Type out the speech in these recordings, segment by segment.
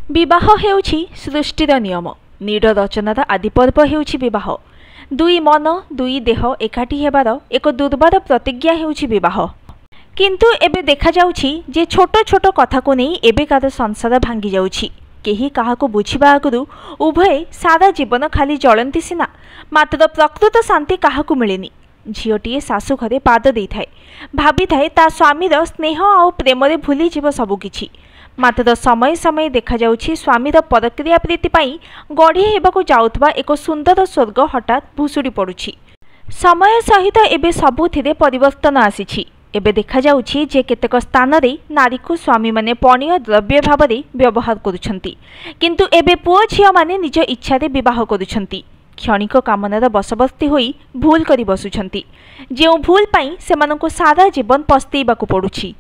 विवाह हेउछि सृष्टिर नियम नीड़ रचनार आदि पर्व हेउछि विवाह। दुई मन दुई देह एकाठी हेबार एक दुर्बार प्रतिज्ञा हेउछि विवाह। किंतु एबे देखा जाउछि जे छोट छोट कथा को नहीं एबेकार संसार भांगी जाउछि। केही काहाको बुझिबा आगुरु उभय सारा जीवन खाली जलंती सिना, मात्र प्रकृत शांति काहाको मिलेनी। झीटीए शाशु घरे पाद दे थाए, भाभी थाए ता स्वामीर स्नेह आउ प्रेम रे भूली जीव सबुकिछि। मात्र समय समय देखा जाउछि स्वामीर परक्रिया प्रीति पाई गढ़ी हेबाकु जाउथबा एक सुंदर स्वर्ग हठात भुसुड़ी पड़ुछि। समय सहित एबे सबुथिरे परिवर्तन आसीछि। एबे देखा जाउछि जे केतेक स्थान रे नारी को स्वामी माने पणीय द्रव्य भाव रे व्यवहार करुछंती, किंतु एबे पुओ झियो माने निज इच्छा रे विवाह करुछंती। क्षणिक कामनार बसवर्ती होई भूल करी बसुछंती, जेउ भूल पाई सेमानंको सारा जीवन पस्तेइबाकु पड़ुछि।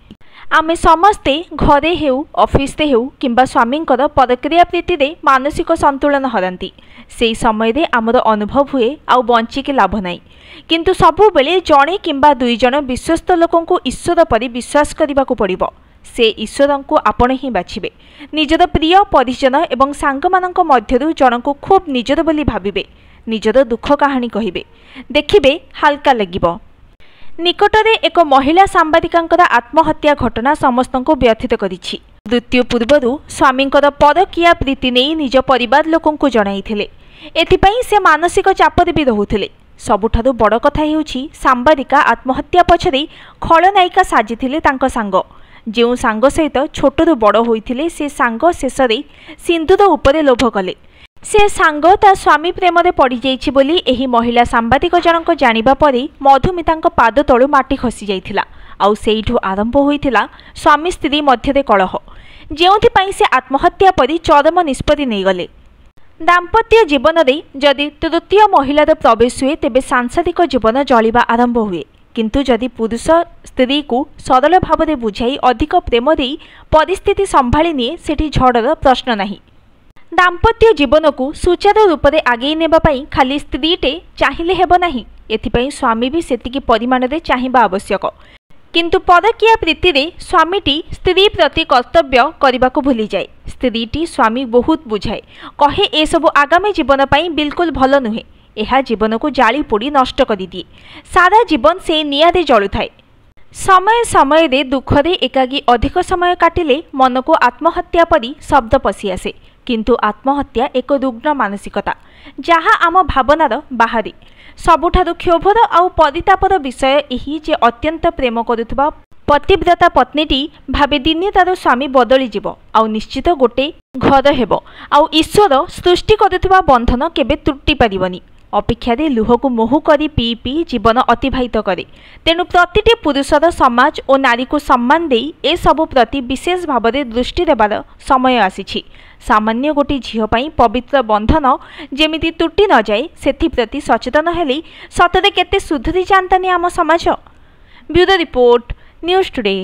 आमे समस्ते घरे हेउ ऑफिस रे हेउ किंबा स्वामींकर परक्रिया प्रीति रे मानसिक संतुलन हरांती। सेई समय रे आमर अनुभव हुए आउ बंचिके लाभ नाई, किंतु सबु बेले जणे किंबा दुई जण विश्वस्त लोकंकु ईश्वर परि विश्वास करिबाकु पड़िबो। से ईश्वरंकु आपण ही बाछिबे। निजर प्रिय परिजन एवं सांग मानक मध्यरु जनकु खूब निजर बोली भाबिबे, निजर दुख कहानी कहिबे, देखिबे हालका लागिबो। निकटरे एक महिला सांबादिकांकर आत्महत्या घटना समस्तंको व्यथित करिछि। मृत्यु पूर्वरु स्वामींकर परकिया प्रीति नेई निज परिवार लोकंकु जणाइथिले। एथिपई से मानसिक चापरे भी रहुथिले। सबुठारु बड़ कथा हेउछि सांबादिका आत्महत्या पछरे खलनायिका साजिथिले तांको सांग। जेउ सांग सहित छोटरु बड़ होइथिले से सांग शेषरे सिंदूर उपरे लोभ कले। से सांग ता स्वामी प्रेम रे पड़ी जाइछि बोली एही महिला सांबादिक जनक जानिबा परे मधुमितांक पाद तळु माटी खसी जाइथिला। आउ सेइठु आरंभ होइथिला स्वामी स्त्री मध्यरे कलह, जेउथि पई से आत्महत्या परि चरम निष्पत्ति नै गले। दाम्पत्य जीवन रे जदि तृतीय महिलार प्रवेश हुए तेबे सांसारिक जीवन जलिबा आरंभ हुए। किंतु जदि पुरुष स्त्री को सरल भाव रे बुझाई अधिक प्रेम देई परिस्थिति संभाली निए सेठी झड़र प्रश्न नाही। दाम्पत्य जीवन को सुचारू रूप से आगे नेबा पई खाली स्त्रीटे चाहिए हेब नाही, एथिपई स्वामी भी सेतिकी परिमाण रे चाहिबा आवश्यक। किंतु परकिया प्रीति रे स्वामीटी स्त्री प्रति कर्तव्य करबाको भूली जाए। स्त्रीटी स्वामी बहुत बुझाए, कहे ए सब आगामी जीवन पई बिल्कुल भल नुहे, एहा जीवन को जाली पोड़ी नष्ट करि दिए। सारा जीवन से निआरे जलुथाए। समय समय रे दुख रे एकागी अधिक समय काटिले मन को आत्महत्या परी शब्द पशि आसे। किंतु आत्महत्या एक रुग्ण मानसिकता, जहाँ आम भावनार बाहरी। सबुठारु क्षोभर आउ परितापर विषय एही जे अत्यंत प्रेम करुथबा पतिव्रता पत्नीटी भावे दिने तार स्वामी बदली जीव आउ निश्चित गोटे घर हेब आउ ईश्वर सृष्टि करुथबा बंधन केबे त्रुटि पारिबनी। अपेक्षा लुह को मोह करी पी पी जीवन अतिबाहित करे। तेणु प्रतिटी पुरुषर समाज और नारी को सम्मान दे ए सबु प्रति विशेष भाव में दृष्टि देवार समय आसीछि। सामान्य गोटी झील पाई पवित्र बंधन जेमिति त्रुटि न जाए सेथिप्रति सचेतन हेले सतरे केते सुधरी जानतानी आम समाज। Bureau report, news today.